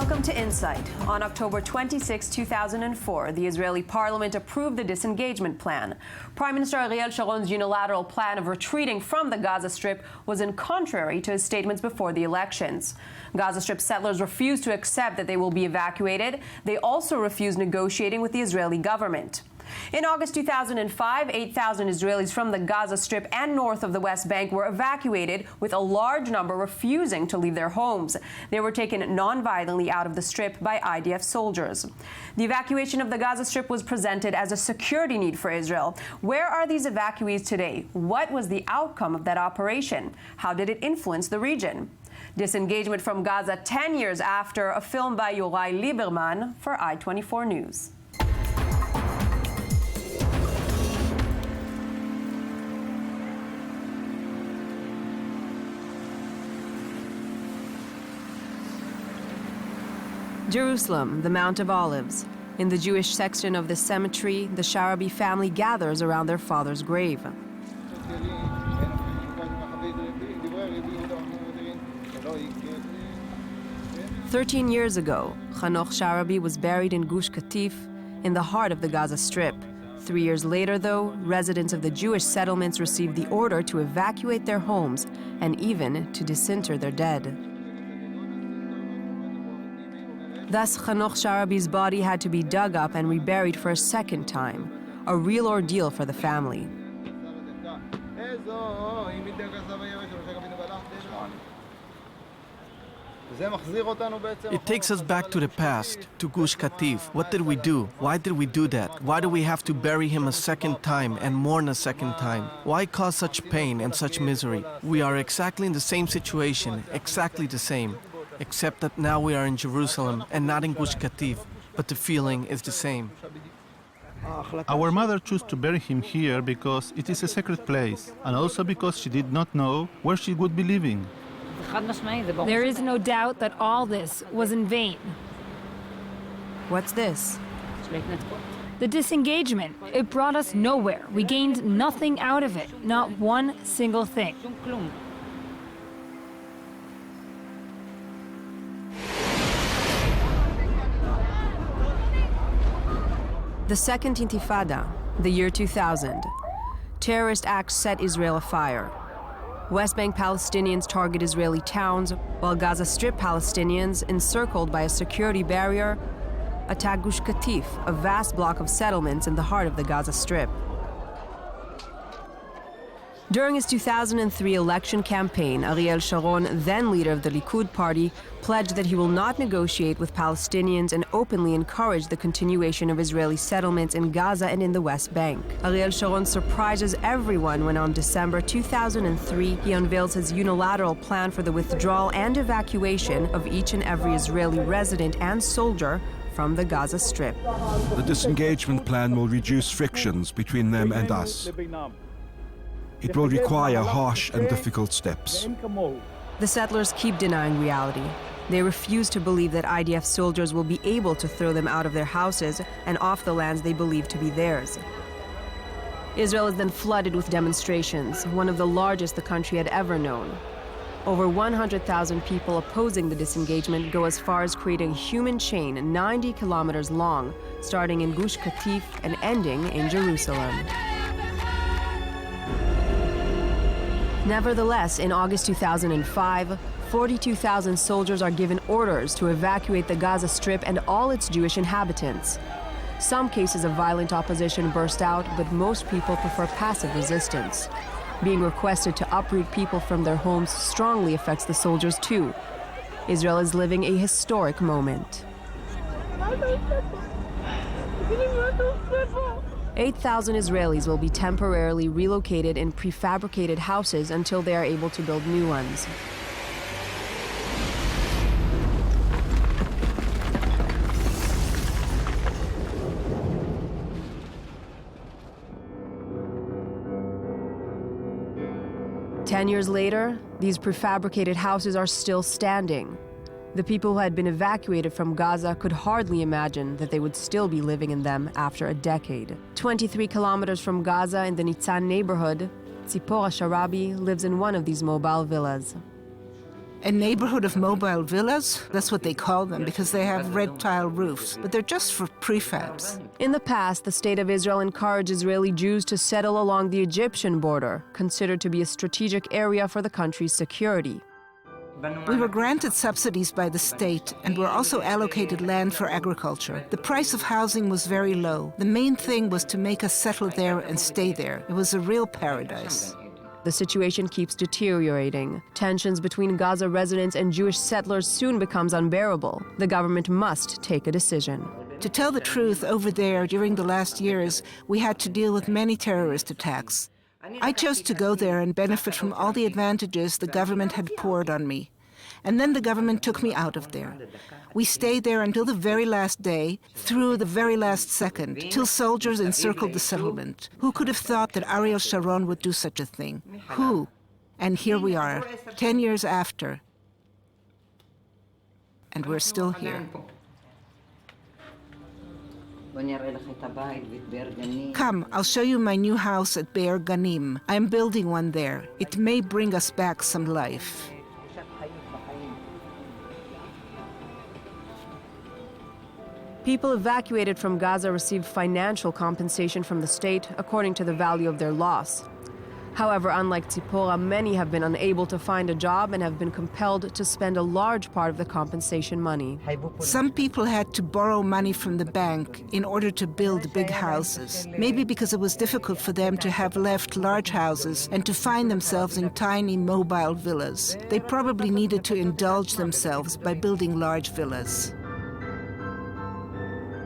Welcome to Insight. On October 26, 2004, the Israeli parliament approved the disengagement plan. Prime Minister Ariel Sharon's unilateral plan of retreating from the Gaza Strip was in contrary to his statements before the elections. Gaza Strip settlers refused to accept that they will be evacuated. They also refused negotiating with the Israeli government. In August 2005, 8,000 Israelis from the Gaza Strip and north of the West Bank were evacuated, with a large number refusing to leave their homes. They were taken non-violently out of the Strip by IDF soldiers. The evacuation of the Gaza Strip was presented as a security need for Israel. Where are these evacuees today? What was the outcome of that operation? How did it influence the region? Disengagement from Gaza 10 years after, a film by Yoray Liberman for I-24 News. Jerusalem, the Mount of Olives. In the Jewish section of the cemetery, the Sharabi family gathers around their father's grave. 13 years ago, Hanoch Sharabi was buried in Gush Katif, in the heart of the Gaza Strip. 3 years later, though, residents of the Jewish settlements received the order to evacuate their homes and even to disinter their dead. Thus, Hanoch Sharabi's body had to be dug up and reburied for a second time, a real ordeal for the family. It takes us back to the past, to Gush Katif. What did we do? Why did we do that? Why do we have to bury him a second time and mourn a second time? Why cause such pain and such misery? We are exactly in the same situation, exactly the same. Except that now we are in Jerusalem and not in Gush Katif, but the feeling is the same. Our mother chose to bury him here because it is a sacred place, and also because she did not know where she would be living. There is no doubt that all this was in vain. What's this? The disengagement, it brought us nowhere. We gained nothing out of it, not one single thing. The Second Intifada, the year 2000. Terrorist acts set Israel afire. West Bank Palestinians target Israeli towns, while Gaza Strip Palestinians, encircled by a security barrier, attack Gush Katif, a vast block of settlements in the heart of the Gaza Strip. During his 2003 election campaign, Ariel Sharon, then leader of the Likud party, pledged that he will not negotiate with Palestinians and openly encourage the continuation of Israeli settlements in Gaza and in the West Bank. Ariel Sharon surprises everyone when on December 2003 he unveils his unilateral plan for the withdrawal and evacuation of each and every Israeli resident and soldier from the Gaza Strip. The disengagement plan will reduce frictions between them and us. It will require harsh and difficult steps. The settlers keep denying reality. They refuse to believe that IDF soldiers will be able to throw them out of their houses and off the lands they believe to be theirs. Israel is then flooded with demonstrations, one of the largest the country had ever known. Over 100,000 people opposing the disengagement go as far as creating a human chain 90 kilometers long, starting in Gush Katif and ending in Jerusalem. Nevertheless, in August 2005, 42,000 soldiers are given orders to evacuate the Gaza Strip and all its Jewish inhabitants. Some cases of violent opposition burst out, but most people prefer passive resistance. Being requested to uproot people from their homes strongly affects the soldiers too. Israel is living a historic moment. 8,000 Israelis will be temporarily relocated in prefabricated houses until they are able to build new ones. Ten years later, these prefabricated houses are still standing. The people who had been evacuated from Gaza could hardly imagine that they would still be living in them after a decade. 23 kilometers from Gaza in the Nitzan neighborhood, Tzipora Sharabi lives in one of these mobile villas. A neighborhood of mobile villas? That's what they call them because they have red tile roofs, but they're just for prefabs. In the past, the State of Israel encouraged Israeli Jews to settle along the Egyptian border, considered to be a strategic area for the country's security. We were granted subsidies by the state and were also allocated land for agriculture. The price of housing was very low. The main thing was to make us settle there and stay there. It was a real paradise. The situation keeps deteriorating. Tensions between Gaza residents and Jewish settlers soon becomes unbearable. The government must take a decision. To tell the truth, over there, during the last years, we had to deal with many terrorist attacks. I chose to go there and benefit from all the advantages the government had poured on me. And then the government took me out of there. We stayed there until the very last day, through the very last second, till soldiers encircled the settlement. Who could have thought that Ariel Sharon would do such a thing? Who? And here we are, 10 years after. And we're still here. Come, I'll show you my new house at Be'er Ganim. I'm building one there. It may bring us back some life. People evacuated from Gaza received financial compensation from the state according to the value of their loss. However, unlike Tzipora, many have been unable to find a job and have been compelled to spend a large part of the compensation money. Some people had to borrow money from the bank in order to build big houses, maybe because it was difficult for them to have left large houses and to find themselves in tiny mobile villas. They probably needed to indulge themselves by building large villas.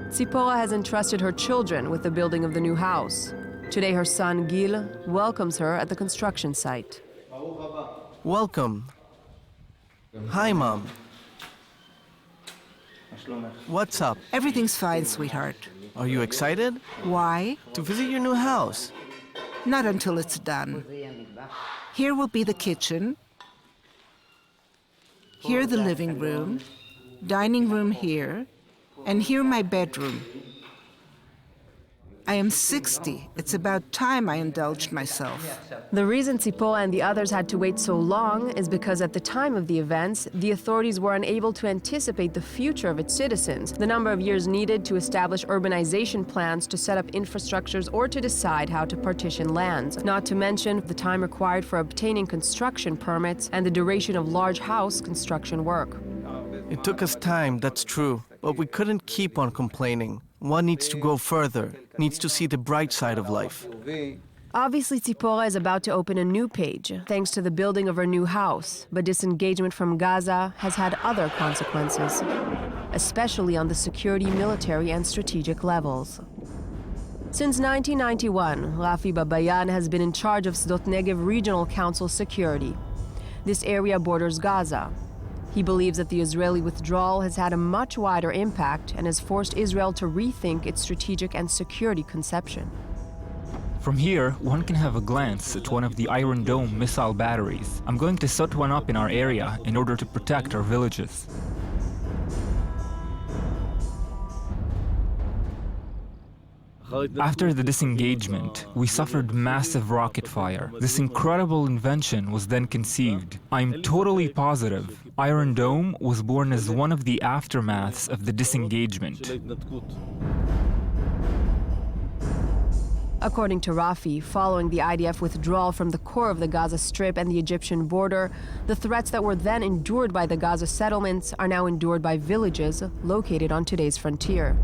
Tzipora has entrusted her children with the building of the new house. Today, her son, Gil, welcomes her at the construction site. Welcome. Hi, Mom. What's up? Everything's fine, sweetheart. Are you excited? Why? To visit your new house. Not until it's done. Here will be the kitchen. Here the living room. Dining room here. And here my bedroom. I am 60. It's about time I indulged myself. The reason Tzipora and the others had to wait so long is because at the time of the events, the authorities were unable to anticipate the future of its citizens, the number of years needed to establish urbanization plans, to set up infrastructures, or to decide how to partition lands, not to mention the time required for obtaining construction permits and the duration of large house construction work. It took us time, that's true, but we couldn't keep on complaining. One needs to go further, needs to see the bright side of life. Obviously, Tzipora is about to open a new page, thanks to the building of her new house. But disengagement from Gaza has had other consequences, especially on the security, military, and strategic levels. Since 1991, Rafi Babayan has been in charge of Sdot Negev Regional Council security. This area borders Gaza. He believes that the Israeli withdrawal has had a much wider impact and has forced Israel to rethink its strategic and security conception. From here, one can have a glance at one of the Iron Dome missile batteries. I'm going to set one up in our area in order to protect our villages. After the disengagement, we suffered massive rocket fire. This incredible invention was then conceived. I'm totally positive Iron Dome was born as one of the aftermaths of the disengagement. According to Rafi, following the IDF withdrawal from the core of the Gaza Strip and the Egyptian border, the threats that were then endured by the Gaza settlements are now endured by villages located on today's frontier.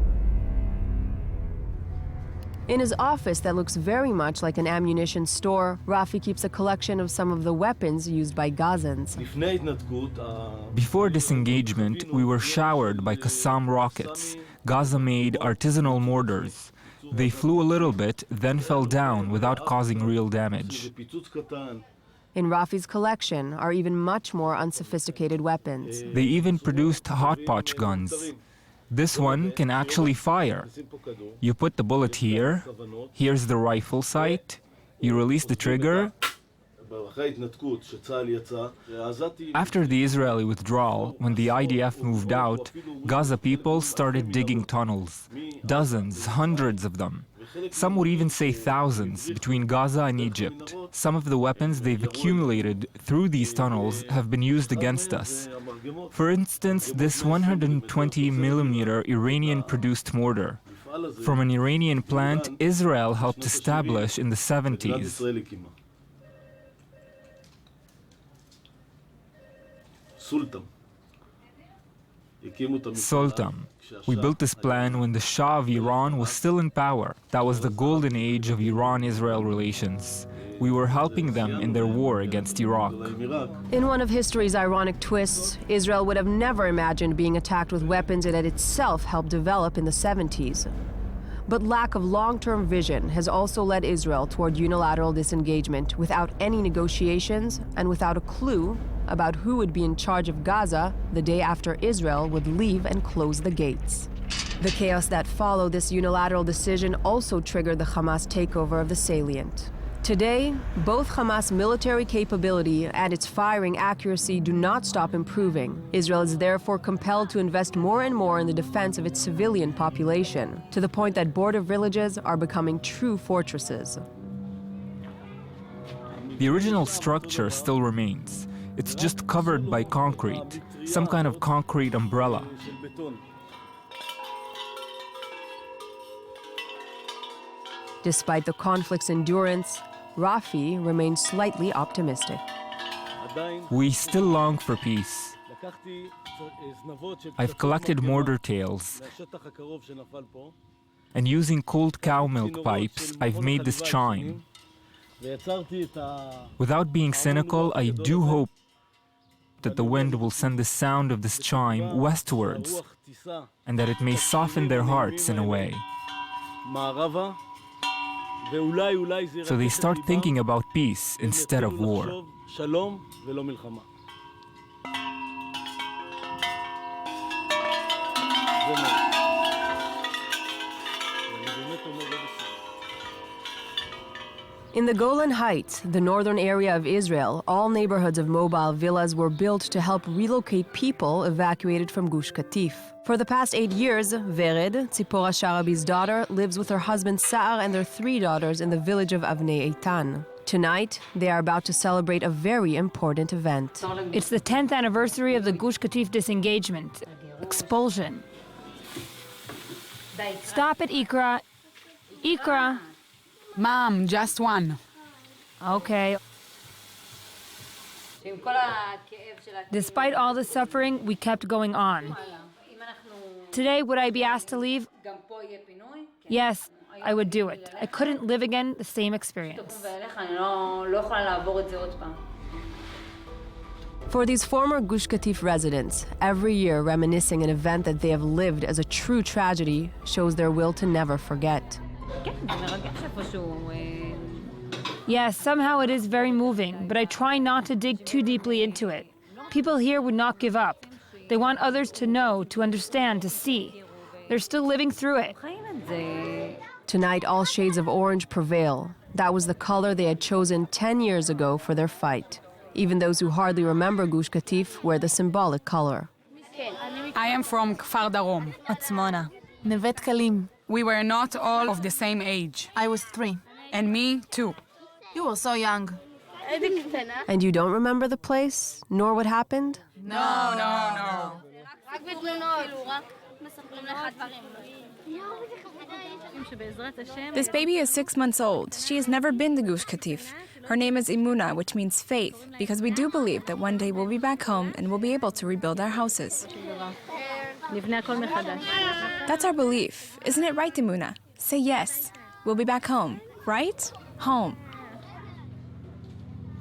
In his office that looks very much like an ammunition store, Rafi keeps a collection of some of the weapons used by Gazans. Before disengagement, we were showered by Qassam rockets, Gaza-made artisanal mortars. They flew a little bit, then fell down without causing real damage. In Rafi's collection are even much more unsophisticated weapons. They even produced hotpotch guns. This one can actually fire. You put the bullet here, here's the rifle sight, you release the trigger, After the Israeli withdrawal, when the IDF moved out, Gaza people started digging tunnels. Dozens, hundreds of them. Some would even say thousands between Gaza and Egypt. Some of the weapons they've accumulated through these tunnels have been used against us. For instance, this 120mm Iranian-produced mortar. From an Iranian plant Israel helped establish in the 70s. Sultan. We built this plan when the Shah of Iran was still in power. That was the golden age of Iran-Israel relations. We were helping them in their war against Iraq. In one of history's ironic twists, Israel would have never imagined being attacked with weapons it had itself helped develop in the 70s. But lack of long-term vision has also led Israel toward unilateral disengagement without any negotiations and without a clue about who would be in charge of Gaza the day after Israel would leave and close the gates. The chaos that followed this unilateral decision also triggered the Hamas takeover of the salient. Today, both Hamas' military capability and its firing accuracy do not stop improving. Israel is therefore compelled to invest more and more in the defense of its civilian population, to the point that border villages are becoming true fortresses. The original structure still remains. It's just covered by concrete, some kind of concrete umbrella. Despite the conflict's endurance, Rafi remains slightly optimistic. We still long for peace. I've collected mortar tails, and using cold cow milk pipes, I've made this chime. Without being cynical, I do hope that the wind will send the sound of this chime westwards, and that it may soften their hearts in a way. So they start thinking about peace instead of war. In the Golan Heights, the northern area of Israel, all neighborhoods of mobile villas were built to help relocate people evacuated from Gush Katif. For the past 8 years, Vered, Tzipora Sharabi's daughter, lives with her husband Sa'ar and their 3 daughters in the village of Avnei Eitan. Tonight, they are about to celebrate a very important event. It's the 10th anniversary of the Gush Katif disengagement. Expulsion. Stop it, Ikra. Ikra. Mom, just one. Okay. Despite all the suffering, we kept going on. Today, would I be asked to leave? Yes, I would do it. I couldn't live again the same experience. For these former Gush Katif residents, every year reminiscing an event that they have lived as a true tragedy shows their will to never forget. Yes, somehow it is very moving, but I try not to dig too deeply into it. People here would not give up. They want others to know, to understand, to see. They're still living through it. Tonight, all shades of orange prevail. That was the color they had chosen 10 years ago for their fight. Even those who hardly remember Gush Katif wear the symbolic color. I am from Kfar Darom. Atzmona. Nevet Kalim. We were not all of the same age. I was 3. And me, too. You were so young. And you don't remember the place, nor what happened? No. This baby is 6 months old. She has never been to Gush Katif. Her name is Imuna, which means faith, because we do believe that one day we'll be back home and we'll be able to rebuild our houses. That's our belief. Isn't it right, Imuna? Say yes. We'll be back home, right? Home.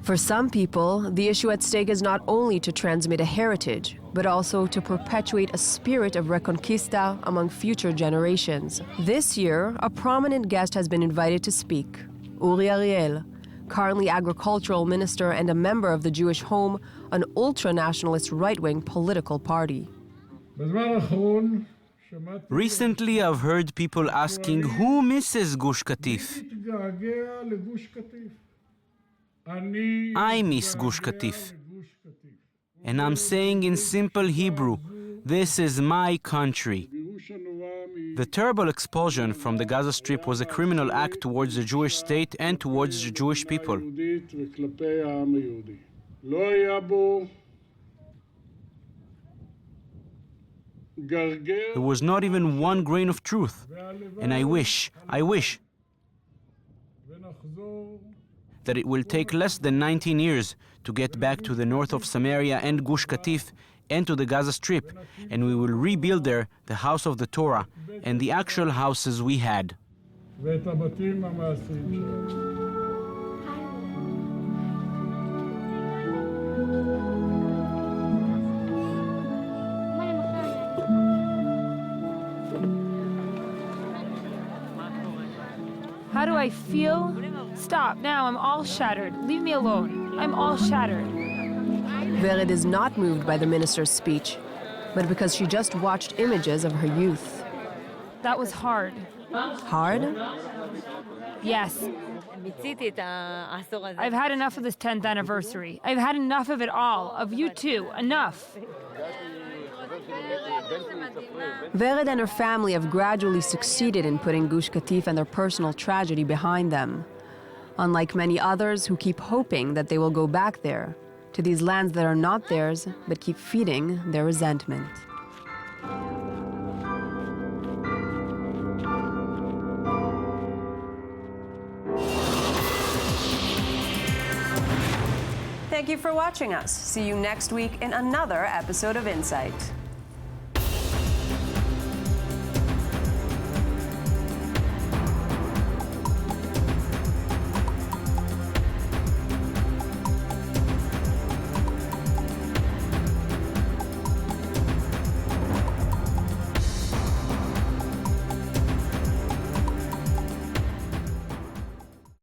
For some people, the issue at stake is not only to transmit a heritage, but also to perpetuate a spirit of reconquista among future generations. This year, a prominent guest has been invited to speak. Uri Ariel, currently agricultural minister and a member of the Jewish Home, an ultra-nationalist right-wing political party. Recently, I've heard people asking who misses Gush Katif. I miss Gush Katif. And I'm saying in simple Hebrew, this is my country. The terrible expulsion from the Gaza Strip was a criminal act towards the Jewish state and towards the Jewish people. There was not even one grain of truth. And I wish that it will take less than 19 years to get back to the north of Samaria and Gush Katif and to the Gaza Strip, and we will rebuild there the house of the Torah and the actual houses we had. How do I feel? Stop now, I'm all shattered. Leave me alone. I'm all shattered. Vered is not moved by the minister's speech, but because she just watched images of her youth. That was hard. Hard? Yes. I've had enough of this 10th anniversary. I've had enough of it all. Of you too. Enough. Vered and her family have gradually succeeded in putting Gush Katif and their personal tragedy behind them. Unlike many others who keep hoping that they will go back there, to these lands that are not theirs, but keep feeding their resentment. Thank you for watching us. See you next week in another episode of Insight.